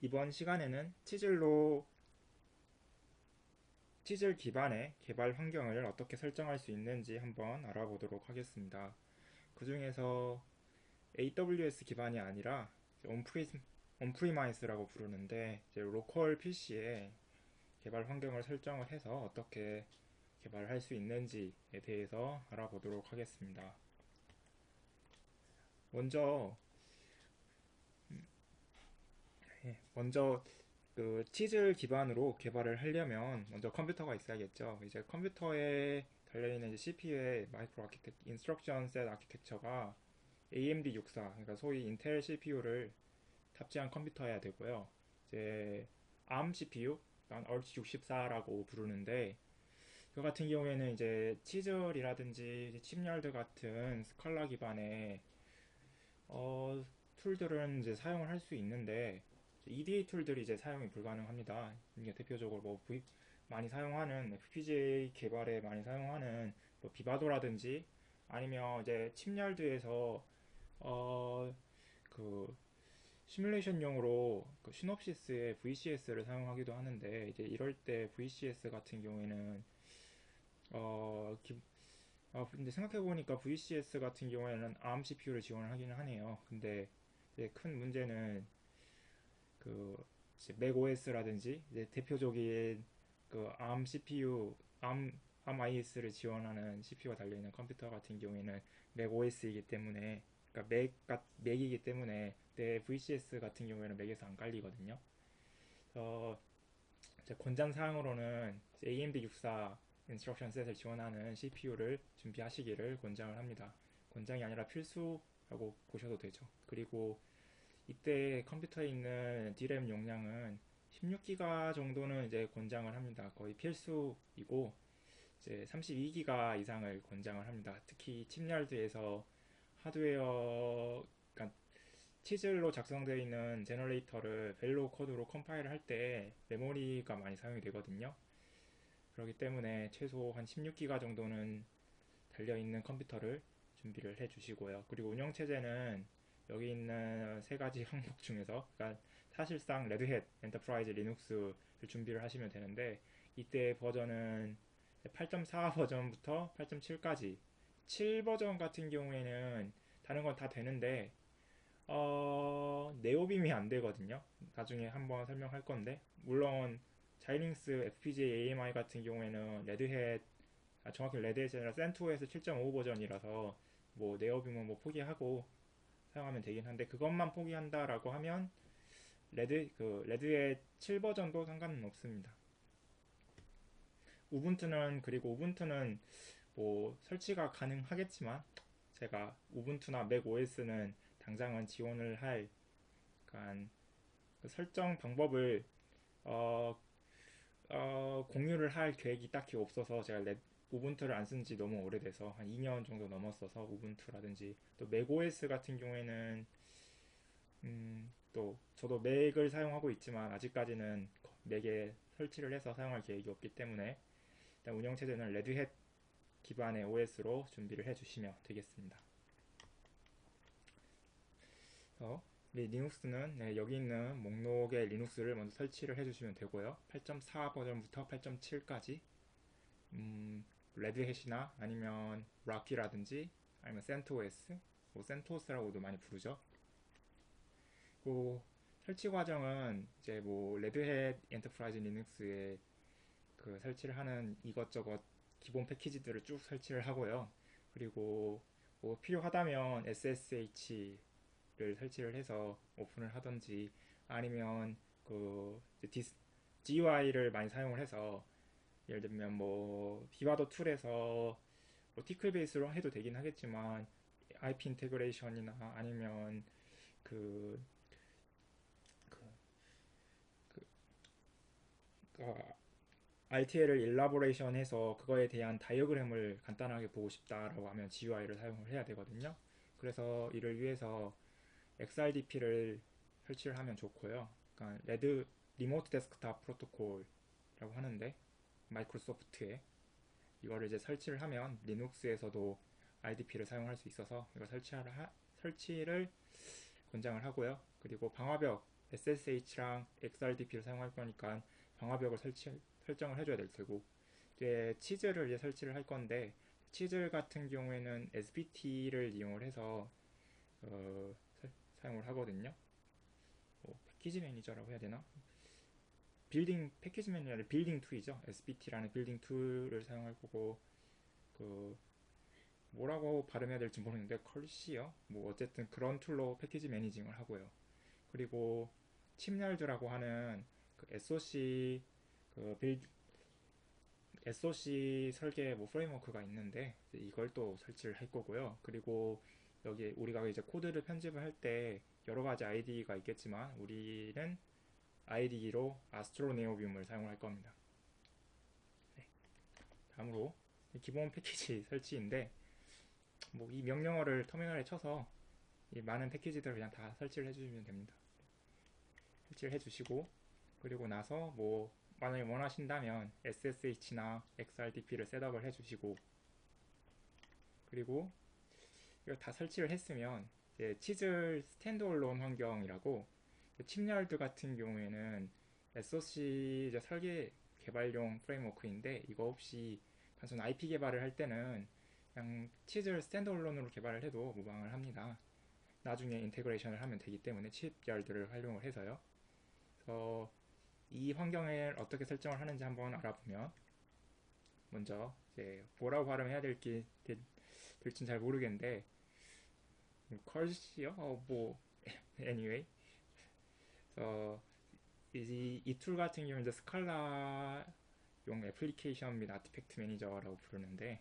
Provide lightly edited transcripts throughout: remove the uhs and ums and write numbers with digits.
이번 시간에는 치즐 기반의 개발 환경을 어떻게 설정할 수 있는지 한번 알아보도록 하겠습니다. 그 중에서 AWS 기반이 아니라 온프리마이스라고 부르는데 이제 로컬 PC에 개발 환경을 설정을 해서 어떻게 개발할 수 있는지에 대해서 알아보도록 하겠습니다. 먼저 먼저 그 치즐 기반으로 개발을 하려면 먼저 컴퓨터가 있어야겠죠. 이제 컴퓨터에 달려있는 CPU의 마이크로 아키텍 인스트럭션 셋 아키텍처가 AMD 64, 그러니까 소위 인텔 CPU를 탑재한 컴퓨터여야 되고요. 이제 ARM CPU, RT 64라고 부르는데 그 같은 경우에는 이제 치즐이라든지 칩열드 같은 스칼라 기반의 어, 툴들은 이제 사용을 할 수 있는데 EDA 툴들이 이제 사용이 불가능합니다. 이게 대표적으로 많이 사용하는 FPGA 개발에 많이 사용하는 뭐 비바도라든지 아니면 이제 칩열드에서 어, 그 시뮬레이션용으로 그 시놉시스의 VCS를 사용하기도 하는데 이제 이럴 때 VCS 같은 경우에는 어, 기- 근데 생각해보니까 VCS 같은 경우에는 ARM CPU를 지원을 하기는 하네요. 근데 이제 큰 문제는 그 맥OS라든지 이제 대표적인 그 ARM CPU, ARM IS를 지원하는 CPU가 달려있는 컴퓨터 같은 경우에는 맥OS이기 때문에 그러니까 맥이기 때문에 내 VCS 같은 경우에는 맥에서 안 깔리거든요. 그래서 제 권장 사항으로는 AMD 64 인스트럭션 셋을 지원하는 CPU를 준비하시기를 권장을 합니다. 권장이 아니라 필수라고 보셔도 되죠. 그리고 이때 컴퓨터에 있는 D램 용량은 16기가 정도는 이제 권장을 합니다. 거의 필수이고 이제 32기가 이상을 권장을 합니다. 특히 칩열드에서 하드웨어, 그러니까 치즐로 작성되어 있는 제너레이터를 벨로우 코드로 컴파일을 할 때 메모리가 많이 사용이 되거든요. 그렇기 때문에 최소 한 16기가 정도는 달려있는 컴퓨터를 준비를 해 주시고요. 그리고 운영체제는 여기 있는 세 가지 항목 중에서 그러니까 사실상 레드햇 엔터프라이즈 리눅스를 준비를 하시면 되는데 이때 버전은 8.4 버전부터 8.7까지 7 버전 같은 경우에는 다른 건 다 되는데 네오빔이 안 되거든요. 나중에 한번 설명할 건데 물론 자이링스 FPGA AMI 같은 경우에는 레드햇 정확히 레드햇이 아니라 센토에서 7.5 버전이라서 뭐 네오빔은 뭐 포기하고 사용하면 되긴 한데 그것만 포기한다라고 하면 레드의 7 버전도 상관은 없습니다. 그리고 우분투는 뭐 설치가 가능하겠지만 제가 우분투나 맥 OS는 당장은 지원을 할 그러니까 그 설정 방법을 어, 공유를 할 계획이 딱히 없어서 제가 우분투를 안 쓴 지 너무 오래돼서 한 2년 정도 넘었어서 우분투라든지 또 맥OS 같은 경우에는 또 저도 맥을 사용하고 있지만 아직까지는 맥에 설치를 해서 사용할 계획이 없기 때문에 일단 운영체제는 레드햇 기반의 OS로 준비를 해주시면 되겠습니다. 그래서 리눅스는 여기 있는 목록에 리눅스를 먼저 설치를 해주시면 되고요. 8.4 버전부터 8.7까지 레드햇이나 아니면 락키라든지 아니면 센토스, 뭐 센토스라고도 많이 부르죠. 그 설치 과정은 이제 뭐 레드햇 엔터프라이즈 리눅스에 그 설치를 하는 이것저것 기본 패키지들을 쭉 설치를 하고요. 그리고 뭐 필요하다면 SSH를 설치를 해서 오픈을 하든지 아니면 그 GUI를 많이 사용을 해서 예를 들면 뭐 비바도 툴에서 뭐 티클 베이스로 해도 되긴 하겠지만 IP 인테그레이션이나 아니면 그, 그, 그 RTL을 일라보레이션 해서 그거에 대한 다이어그램을 간단하게 보고 싶다라고 하면 GUI를 사용을 해야 되거든요. 그래서 이를 위해서 XRDP를 설치를 하면 좋고요. 그러니까 리모트 데스크탑 프로토콜이라고 하는데 마이크로소프트에 이거를 이제 설치를 하면 리눅스에서도 RDP를 사용할 수 있어서 이거 설치를 권장을 하고요. 그리고 방화벽 SSH랑 XRDP를 사용할 거니까 방화벽을 설정을 해줘야 될 테고, 이제 치즈를 이제 설치를 할 건데, 치즈 같은 경우에는 SBT를 이용을 해서 사용을 하거든요. 패키지 매니저라고 해야 되나? 빌딩 패키지 매니저는 빌딩 툴이죠. SBT라는 빌딩 툴을 사용할 거고, 그 뭐라고 발음해야 될지 모르는데 컬시어 뭐 어쨌든 그런 툴로 패키지 매니징을 하고요. 그리고 칩열드라고 하는 그 SOC 그 빌 SOC 설계 뭐 프레임워크가 있는데 이걸 또 설치를 할 거고요. 그리고 여기 우리가 이제 코드를 편집을 할 때 여러 가지 IDE가 있겠지만 우리는 IDE로 아스트로네오비움을 사용할 겁니다. 네. 다음으로 기본 패키지 설치인데 뭐 이 명령어를 터미널에 쳐서 이 많은 패키지들을 그냥 다 설치를 해주시면 됩니다. 설치를 해주시고 그리고 나서 뭐 만약에 원하신다면 SSH나 XRDP를 셋업을 해주시고 그리고 이거 다 설치를 했으면 이제 치즐 스탠드얼론 환경이라고 칩열드 같은 경우에는 SOC 이제 설계 개발용 프레임워크인데 이거 없이 단순 IP 개발을 할 때는 그냥 치즐 스탠드얼론으로 개발을 해도 무방을 합니다. 나중에 인테그레이션을 하면 되기 때문에 칩열드를 활용을 해서요. 그래서 이 환경을 어떻게 설정을 하는지 한번 알아보면 먼저 이제 뭐라고 발음해야 될진 잘 모르겠는데 컬시요? 뭐 anyway 그래서 이 툴 같은 경우는 이제 스칼라용 애플리케이션 및 아티팩트 매니저라고 부르는데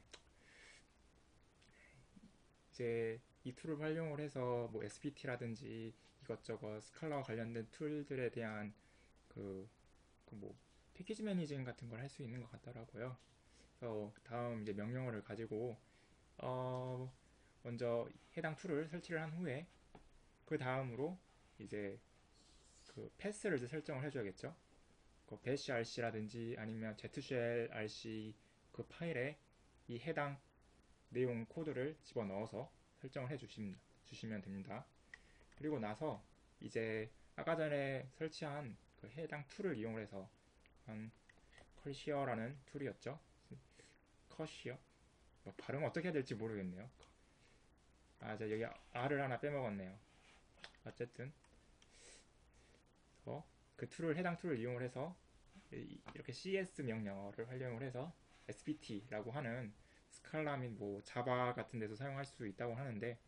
이제 이 툴을 활용을 해서 뭐 SBT라든지 이것저것 스칼라와 관련된 툴들에 대한 뭐 패키지 매니징 같은 걸 할 수 있는 것 같더라고요. 그래서 다음 이제 명령어를 가지고 어 먼저 해당 툴을 설치를 한 후에 그 다음으로 이제 그 패스를 이제 설정을 해줘야겠죠. 그 bash rc라든지 아니면 zshell rc 그 파일에 이 해당 내용 코드를 집어넣어서 설정을 주시면 됩니다. 그리고 나서 이제 아까 전에 설치한 그 해당 툴을 이용해서 한 컬시어라는 툴이었죠. 컷시어 발음 어떻게 해야 될지 모르겠네요. 저 여기 R을 하나 빼먹었네요. 어쨌든 그 툴을 해당 툴을 이용을 해서 이렇게 CS 명령어를 활용을 해서 SBT라고 하는 스칼라 및 뭐 자바 같은 데서 사용할 수 있다고 하는데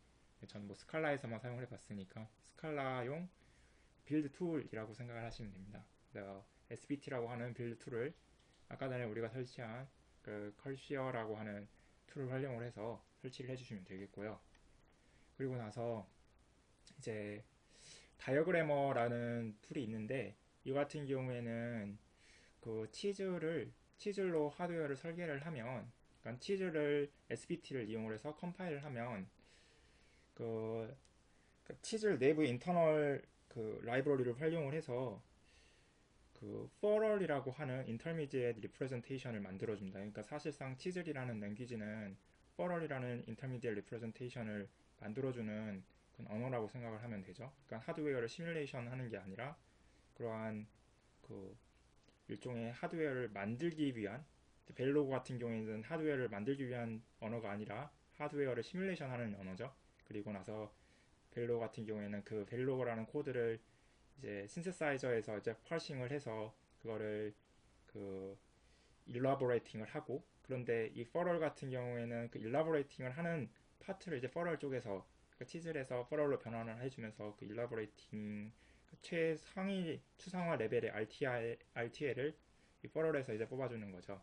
저는 뭐 스칼라에서만 사용을 해봤으니까 스칼라용 빌드 툴이라고 생각을 하시면 됩니다. SBT라고 하는 빌드 툴을 아까 전에 우리가 설치한 그 컬시어라고 하는 툴을 활용을 해서 설치를 해주시면 되겠고요. 그리고 나서 이제 다이어그래머라는 툴이 있는데 이 같은 경우에는 그 치즐로 하드웨어를 설계를 하면 그러니까 치즐을 SBT를 이용해서 컴파일을 하면 그, 그 치즐 내부 인터널 그 라이브러리를 활용을 해서 그 포럴이라고 하는 인터미디에이트 리프레젠테이션을 만들어줍니다. 그러니까 사실상 치즐이라는 랭귀지는 포럴이라는 인터미디에이트 리프레젠테이션을 만들어주는 그런 언어라고 생각을 하면 되죠. 그러니까 하드웨어를 시뮬레이션 하는 게 아니라 그러한 그 일종의 하드웨어를 만들기 위한 벨로그 같은 경우에는 하드웨어를 만들기 위한 언어가 아니라 하드웨어를 시뮬레이션 하는 언어죠. 그리고 나서 벨로그 같은 경우에는 그 벨로그라는 코드를 이제 신세사이저에서 이제 펄싱을 해서 그거를 그 일라보레이팅을 하고 그런데 이 퍼럴 같은 경우에는 그 일라보레이팅을 하는 파트를 이제 퍼럴 쪽에서 그 치즐에서 퍼럴로 변환을 해주면서 그 일라보레이팅 최상위 추상화 레벨의 RTL을 이 퍼럴에서 이제 뽑아주는 거죠.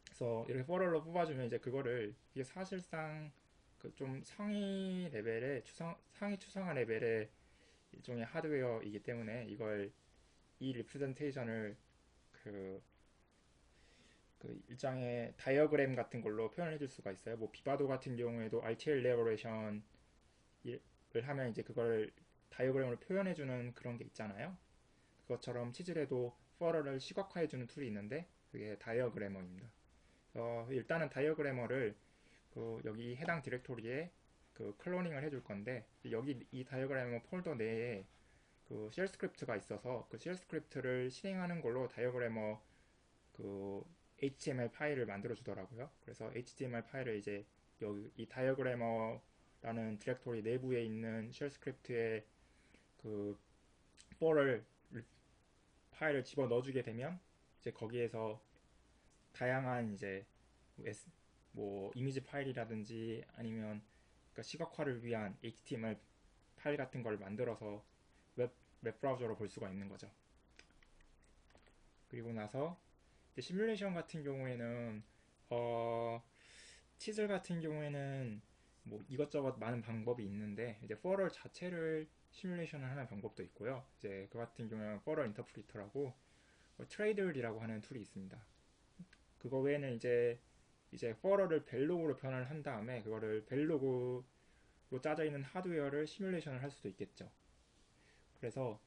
그래서 이렇게 퍼럴로 뽑아주면 이제 그거를 이게 사실상 그 좀 상위 추상화 레벨의 일종의 하드웨어이기 때문에 이걸 이 리프레젠테이션을 그, 그 일장의 다이어그램 같은 걸로 표현해 줄 수가 있어요. 뭐 비바도 같은 경우에도 RTL 레버레이션을 하면 이제 그걸 다이어그램으로 표현해 주는 그런 게 있잖아요. 그것처럼 치즐에도 퍼럴을 시각화해 주는 툴이 있는데 그게 다이어그래머입니다. 일단은 다이어그래머를 그 여기 해당 디렉토리에 그 클로닝을 해줄 건데 여기 이 다이어그래머 폴더 내에 그 쉘 스크립트가 있어서 그 쉘 스크립트를 실행하는 걸로 다이어그래머 그 HTML 파일을 만들어 주더라고요. 그래서 HTML 파일을 이제 여기 이 다이어그래머라는 디렉토리 내부에 있는 쉘 스크립트에 그 for를 파일을 집어 넣어주게 되면 이제 거기에서 다양한 이제 뭐 이미지 파일이라든지 아니면 그러니까 시각화를 위한 HTML 파일 같은 걸 만들어서 웹, 웹 브라우저로 볼 수가 있는 거죠. 그리고 나서 이제 시뮬레이션 같은 경우에는 치즐 같은 경우에는 뭐 이것저것 많은 방법이 있는데 이제 포럴 자체를 시뮬레이션을 하는 방법도 있고요. 이제 그 같은 경우는 포럴 인터프리터라고 트레이들이라고 하는 툴이 있습니다. 그거 외에는 이제 포럴을 벨로그로 변환을 한 다음에 그거를 벨로그로 짜져 있는 하드웨어를 시뮬레이션을 할 수도 있겠죠. 그래서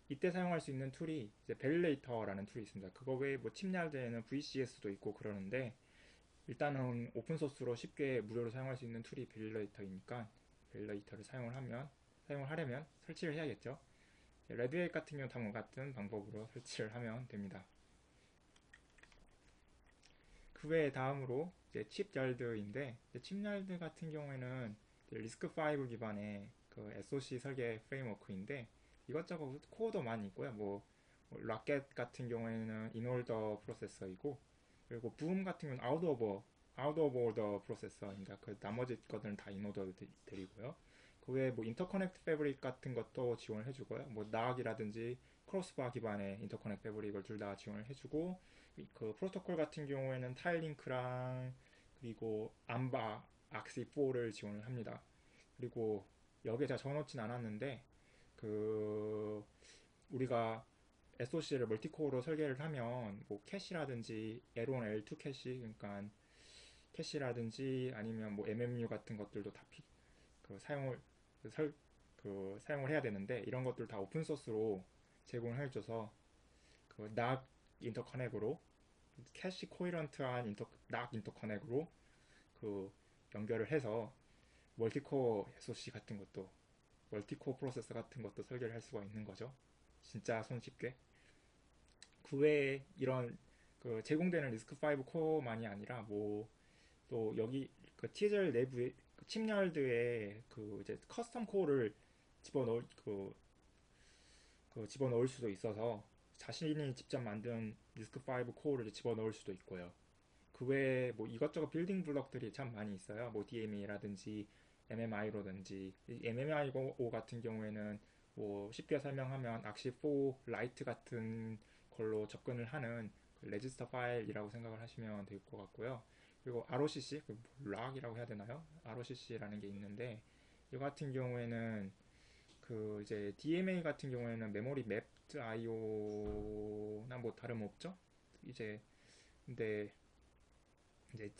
이때 사용할 수 있는 툴이 이제 밸리레이터라는 툴이 있습니다. 그거 외에 뭐 칩얄드에는 VCS도 있고 그러는데 일단은 오픈소스로 쉽게 무료로 사용할 수 있는 툴이 밸리레이터이니까 밸리레이터를 사용을 하려면 설치를 해야겠죠. 레드헬 같은 경우 다음과 같은 방법으로 설치를 하면 됩니다. 그 외에 다음으로 이제 칩얄드인데 칩얄드 같은 경우에는 리스크5 기반의 그 SOC 설계 프레임워크인데 이것저것 코어도 많이 있고요. 뭐 락켓 같은 경우에는 인올더 프로세서이고 그리고 붐 같은 경우는 아웃 오브 오더 프로세서입니다. 그 나머지 것들은 다 인오더들이고요. 그 외에 뭐 인터커넥트 패브릭 같은 것도 지원을 해주고요. 뭐 나악이라든지 크로스바 기반의 인터커넥트 패브릭을 둘 다 지원을 해주고 그 프로토콜 같은 경우에는 타일링크랑 그리고 암바 악시4를 지원을 합니다. 그리고 여기에 제가 적어놓진 않았는데 그 우리가 SOC를 멀티코어로 설계를 하면 뭐 캐시라든지 L1, L2 캐시 그러니까 캐시라든지 아니면 뭐 MMU 같은 것들도 다 그 사용을 그 설, 그 사용을 해야 되는데 이런 것들 다 오픈 소스로 제공을 해줘서 그 NAC 인터커넥으로 캐시 코이런트한 NAC 인터커넥으로 그 연결을 해서 멀티코어 SOC 같은 것도 멀티코어 프로세서 같은 것도 설계를 할 수가 있는 거죠. 진짜 손쉽게. 그 외에 이런 그 제공되는 리스크5 코어만이 아니라 뭐 또 여기 그 티즐 내부에 그 칩열드에 그 이제 커스텀 코어를 집어넣을 집어넣을 수도 있어서 자신이 직접 만든 리스크5 코어를 집어넣을 수도 있고요. 그 외에 뭐 이것저것 빌딩 블럭들이 참 많이 있어요. 뭐 DMA라든지 MMI로든지 MMIO 같은 경우에는 뭐 쉽게 설명하면 악시4 라이트 같은 걸로 접근을 하는 그 레지스터 파일이라고 생각을 하시면 될 것 같고요. 그리고 ROCC, 그 락이라고 해야 되나요? ROCC라는 게 있는데 이 같은 경우에는 그 이제 DMA 같은 경우에는 메모리 맵드 IO나 뭐 다름없죠. 이제 근데 이제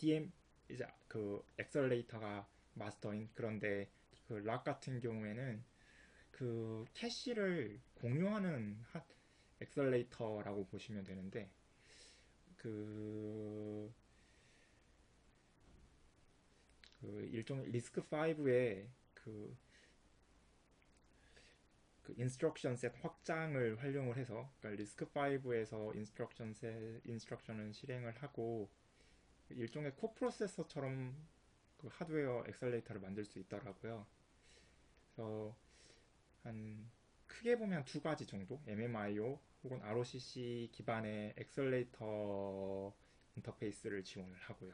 이제 그 엑셀레이터가 마스터인 그런데 그 락 같은 경우에는 그 캐시를 공유하는 엑셀레이터라고 보시면 되는데 그, 그 일종의 리스크 5의 그 인스트럭션 셋 확장을 활용을 해서 그러니까 리스크 5에서 인스트럭션을 실행을 하고 일종의 코 프로세서처럼 그 하드웨어 엑셀레이터를 만들 수 있더라고요. 그래서 한 크게 보면 두 가지 정도 MMIO 혹은 ROCC 기반의 엑셀레이터 인터페이스를 지원을 하고요.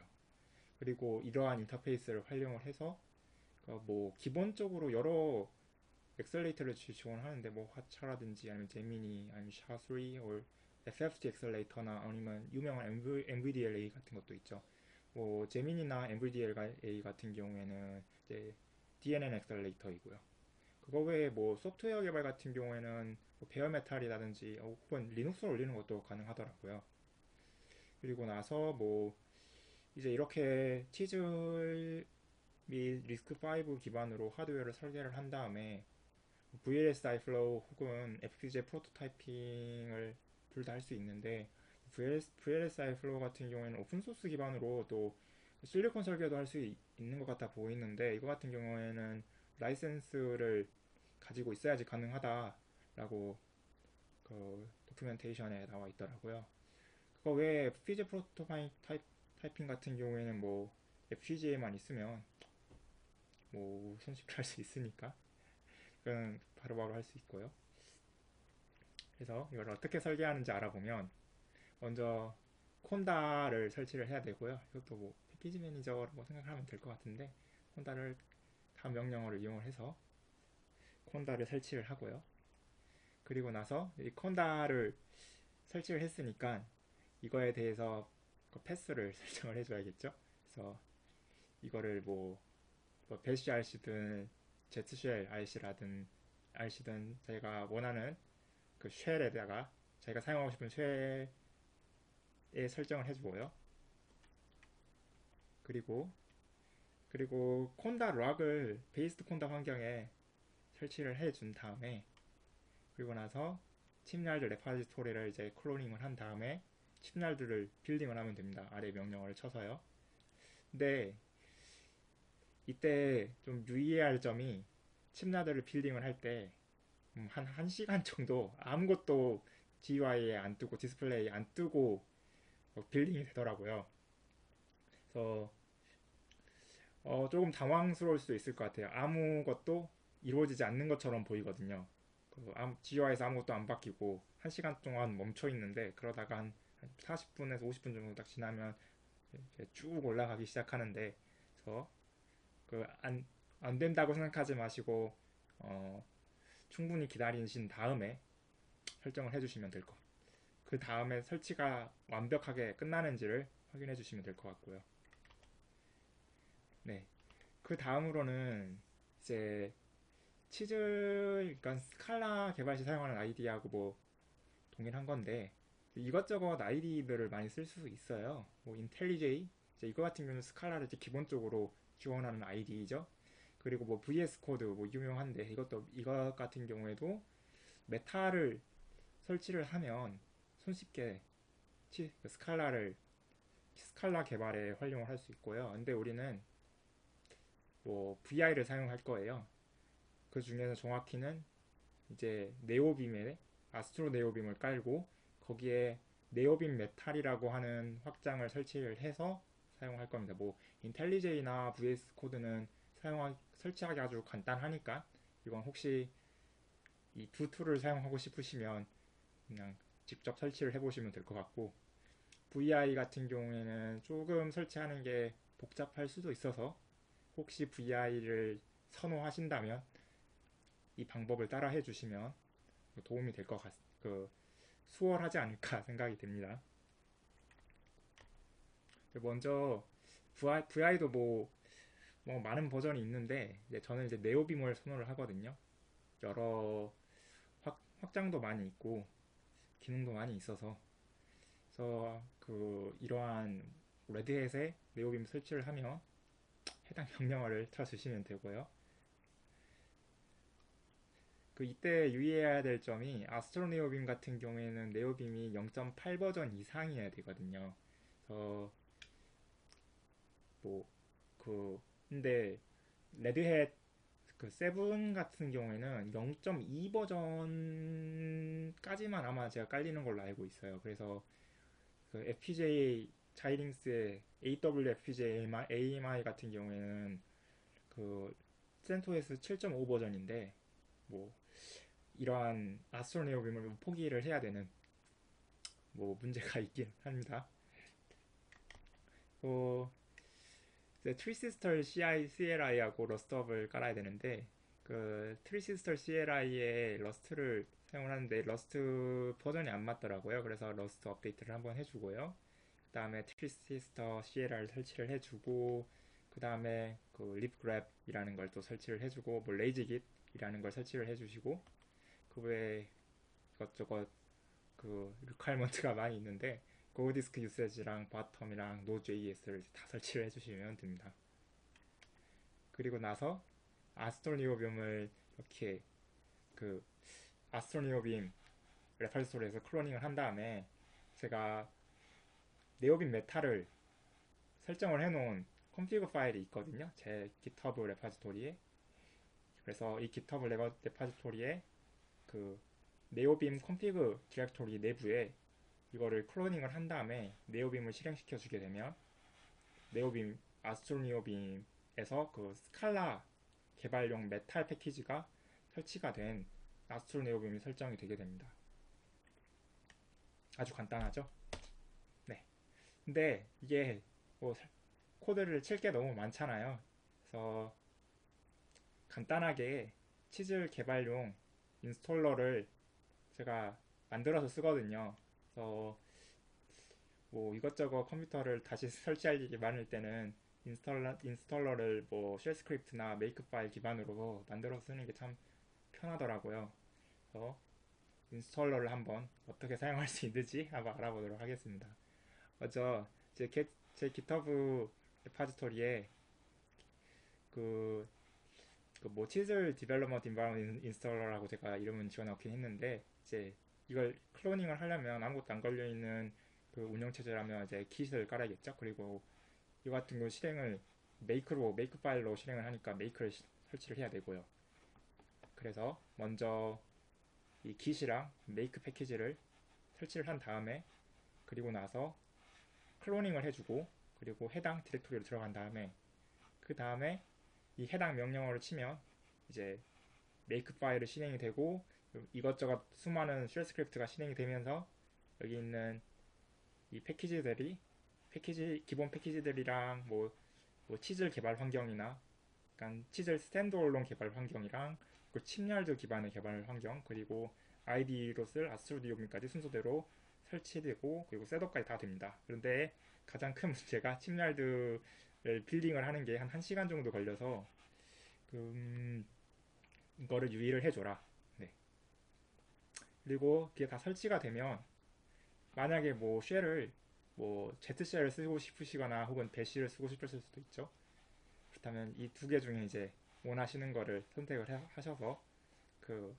그리고 이러한 인터페이스를 활용을 해서 뭐 기본적으로 여러 엑셀레이터를 지원하는데 뭐 화차라든지 아니면 제미니 아니면 샤3 or FFT 엑셀레이터나 아니면 유명한 NVDLA 같은 것도 있죠. 뭐 제미니나 NVDLA 같은 경우에는 이제 DNN 엑셀레이터이고요. 그거 외에 뭐 소프트웨어 개발 같은 경우에는 뭐 베어메탈이라든지 혹은 리눅스를 올리는 것도 가능하더라고요. 그리고 나서 뭐 이제 이렇게 치즐 및 리스크5 기반으로 하드웨어를 설계를 한 다음에 VLSI 플로우 혹은 FPGA 프로토타이핑을 둘 다 할 수 있는데 VLSI 플로우 같은 경우에는 오픈소스 기반으로 또 실리콘 설계도 할 수 있는 것 같아 보이는데 이거 같은 경우에는 라이센스를 가지고 있어야지 가능하다 라고 그 도큐멘테이션에 나와 있더라고요. 그거 외에 FPGA 타이핑 같은 경우에는 뭐 FPGA만 있으면 뭐 손쉽게 할 수 있으니까 그건 바로바로 할 수 있고요. 그래서 이걸 어떻게 설계하는지 알아보면 먼저 콘다를 설치를 해야 되고요. 이것도 뭐 패키지 매니저라고 생각하면 될 것 같은데 콘다를 다음 명령어를 이용을 해서 콘다를 설치를 하고요. 그리고 나서 이 콘다를 설치를 했으니까 이거에 대해서 그 패스를 설정을 해줘야겠죠. 그래서 이거를 뭐 배시 RC든 제트쉘 RC든 저희가 원하는 그 쉘에다가 저희가 사용하고 싶은 쉘에 설정을 해주고요. 그리고 콘다 락을 베이스드 콘다 환경에 설치를 해준 다음에 그리고 나서 칩날드 레파지토리를 이제 클로닝을 한 다음에 칩날드를 빌딩을 하면 됩니다. 아래 명령어를 쳐서요. 근데 이때 좀 유의해야 할 점이 칩날드를 빌딩을 할 때 한 1시간 정도 아무것도 GUI에 안 뜨고 디스플레이에 안 뜨고 빌딩이 되더라고요. 그래서 조금 당황스러울 수도 있을 것 같아요. 아무것도 이루어지지 않는 것처럼 보이거든요. GUI에서 아무것도 안 바뀌고 1시간 동안 멈춰 있는데 그러다가 한 40분에서 50분 정도 딱 지나면 이렇게 쭉 올라가기 시작하는데 그래서 안 된다고 생각하지 마시고 어, 충분히 기다리신 다음에 설정을 해주시면 될 것. 그 다음에 설치가 완벽하게 끝나는지를 확인해 주시면 될 것 같고요. 네. 그 다음으로는 이제 그러니까 스칼라 개발 시 사용하는 아이디하고 뭐 동일한 건데 이것저것 아이디들을 많이 쓸 수 있어요. 뭐 인텔리제이 이제 이거 같은 경우는 스칼라를 이제 기본적으로 지원하는 아이디죠. 그리고 뭐 VS 코드 뭐 유명한데 이것 같은 경우에도 메타를 설치를 하면 손쉽게 그 스칼라 개발에 활용을 할 수 있고요. 근데 우리는 뭐 VI를 사용할 거예요. 그 중에서 정확히는 이제 네오빔에 아스트로 네오빔을 깔고 거기에 네오빔 메탈이라고 하는 확장을 설치를 해서 사용할 겁니다. 뭐 인텔리제이나 VS 코드는 설치하기 아주 간단하니까 이건 혹시 이 두 툴을 사용하고 싶으시면 그냥 직접 설치를 해보시면 될 것 같고 VI 같은 경우에는 조금 설치하는 게 복잡할 수도 있어서 혹시 VI를 선호하신다면 이 방법을 따라 해주시면 도움이 될 것 수월하지 않을까 생각이 듭니다. 먼저 VI도 뭐 많은 버전이 있는데 저는 이제 네오빔을 선호를 하거든요. 여러 확장도 많이 있고 기능도 많이 있어서 이러한 레드햇에 네오빔 설치를 하면 해당 명령어를 쳐주시면 되고요. 이때 유의해야 될 점이 아스트로 네오빔 같은 경우에는 네오빔이 0.8 버전 이상이어야 되거든요. 그래서 뭐 근데 레드햇 세븐 같은 경우에는 0.2 버전까지만 아마 제가 깔리는 걸로 알고 있어요. 그래서 FPGA 자이링스의 AW FPGA AMI 같은 경우에는 CentOS 7.5 버전인데 뭐 이러한 아스트로 네오빔을 포기를 해야 되는 문제가 있긴 합니다. 트리시스털 CLI하고 러스트업을 깔아야 되는데 트리시스털 CLI에 러스트를 사용을 하는데 러스트 버전이 안 맞더라고요. 그래서 러스트 업데이트를 한번 해주고요. 그 다음에 트리시스터 CLI를 설치를 해주고 그 다음에 립그랩이라는 걸 또 설치를 해주고 뭐 레이즈깃이라는 걸 설치를 해주시고 그 외에 이것저것 리퀘어먼트가 많이 있는데 고디스크 유세지랑 바텀이랑 노.js를 다 설치를 해주시면 됩니다. 그리고 나서 아스트로니오빔을 이렇게 아스트로니오빔 레파지토리에서 클로닝을 한 다음에 제가 네오빔 메타를 설정을 해놓은 컨피그 파일이 있거든요. 제 GitHub 레파지토리에. 그래서 이 GitHub 레파지토리에 네오빔 컨피그 디렉토리 내부에 이거를 클로닝을 한 다음에 네오빔을 실행시켜 주게 되면 네오빔 아스트로니오빔에서 그 스칼라 개발용 메탈 패키지가 설치가 된 아스트로네오빔이 설정이 되게 됩니다. 아주 간단하죠? 네. 근데 이게 뭐 코드를 칠 게 너무 많잖아요. 그래서 간단하게 치즐 개발용 인스톨러를 제가 만들어서 쓰거든요. 그래서 뭐 이것저것 컴퓨터를 다시 설치할 일이 많을 때는 인스톨러를 뭐 쉘 스크립트나 메이크 파일 기반으로 만들어서 쓰는 게 참 편하더라고요. 그래서 인스톨러를 한번 어떻게 사용할 수 있는지 한번 알아보도록 하겠습니다. 먼저 제 GitHub 레파지토리에 그, 뭐 치즐 디벨로먼트 인바이러먼트 인스톨러라고 제가 이름은 지어넣긴 했는데 이제 이걸 클로닝을 하려면 아무것도 안 걸려 있는 그 운영체제라면 이제 kit을 깔아야겠죠. 그리고 이 같은 경우 실행을 메이크 파일로 실행을 하니까 메이크를 설치를 해야 되고요. 그래서 먼저 이 kit이랑 메이크 패키지를 설치를 한 다음에 그리고 나서 클로닝을 해주고 그리고 해당 디렉토리로 들어간 다음에 그 다음에 이 해당 명령어를 치면 이제 메이크 파일을 실행이 되고 이것저것 수많은 쉘 스크립트가 실행이 되면서 여기 있는 이 기본 패키지들이랑 뭐 치즐 개발 환경이나 약간 치즐 스탠드얼론 개발 환경이랑 그 침렬드 기반의 개발 환경 그리고 IDE로 쓸 아스트로디오민까지 순서대로 설치되고 그리고 셋업까지 다 됩니다. 그런데 가장 큰 문제가 침렬드를 빌딩을 하는 게 한 1시간 정도 걸려서 이거를 유의를 해줘라. 네. 그리고 그게 다 설치가 되면 만약에 뭐 쉘을 뭐 Z쉘을 쓰고 싶으시거나 혹은 배시를 쓰고 싶으실 수도 있죠. 그렇다면 이 두 개 중에 이제 원하시는 거를 선택을 하셔서 그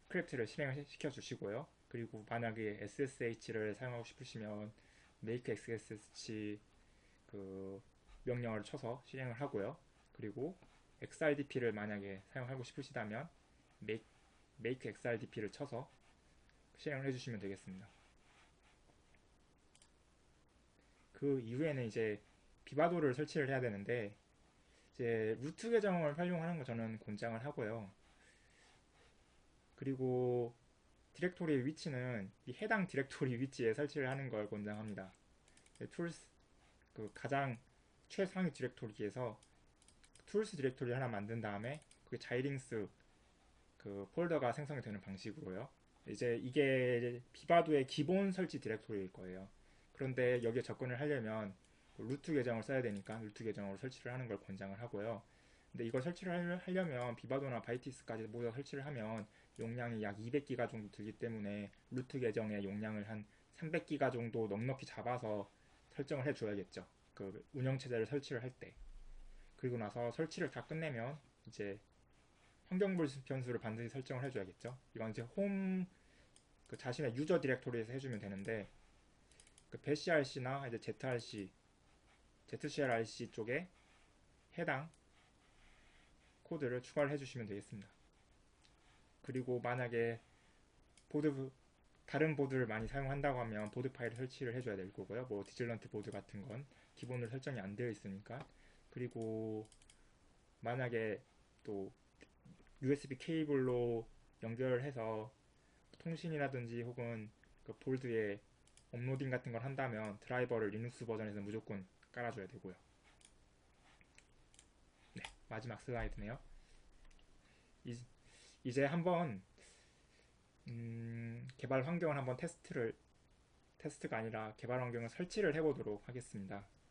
스크립트를 실행을 시켜 주시고요. 그리고 만약에 SSH를 사용하고 싶으시면 make XSH 그 명령어를 쳐서 실행을 하고요. 그리고 XRDP를 만약에 사용하고 싶으시다면 make XRDP를 쳐서 실행을 해주시면 되겠습니다. 그 이후에는 이제 비바도를 설치를 해야 되는데 이제 루트 계정을 활용하는 거 저는 권장을 하고요. 그리고 디렉토리의 위치는 이 해당 디렉토리 위치에 설치를 하는 걸 권장합니다. 툴스 그 가장 최상위 디렉토리에서 툴스 디렉토리 하나 만든 다음에 그 자이링스 그 폴더가 생성이 되는 방식으로요. 이제 이게 비바도의 기본 설치 디렉토리일 거예요. 그런데 여기에 접근을 하려면 루트 계정을 써야 되니까 루트 계정으로 설치를 하는 걸 권장을 하고요. 근데 이걸 설치를 하려면 비바도나 바이티스까지 모두 설치를 하면 용량이 약 200기가 정도 들기 때문에 루트 계정의 용량을 한 300기가 정도 넉넉히 잡아서 설정을 해줘야겠죠. 그 운영체제를 설치를 할 때. 그리고 나서 설치를 다 끝내면 이제 환경 변수를 반드시 설정을 해줘야겠죠. 이건 이제 홈 그 자신의 유저 디렉토리에서 해주면 되는데 그 배시RC나 이제 ZRC, ZCLRC 쪽에 해당 코드를 추가를 해주시면 되겠습니다. 그리고 만약에 보드 다른 보드를 많이 사용한다고 하면 보드 파일을 설치를 해줘야 될 거고요. 뭐 디즐런트 보드 같은 건 기본으로 설정이 안 되어 있으니까. 그리고 만약에 또 USB 케이블로 연결을 해서 통신이라든지 혹은 그 볼드에 업로딩 같은 걸 한다면 드라이버를 리눅스 버전에서 무조건 깔아줘야 되고요. 네, 마지막 슬라이드네요. 이제 한번 개발 환경을 한번 테스트가 아니라 개발 환경을 설치를 해보도록 하겠습니다.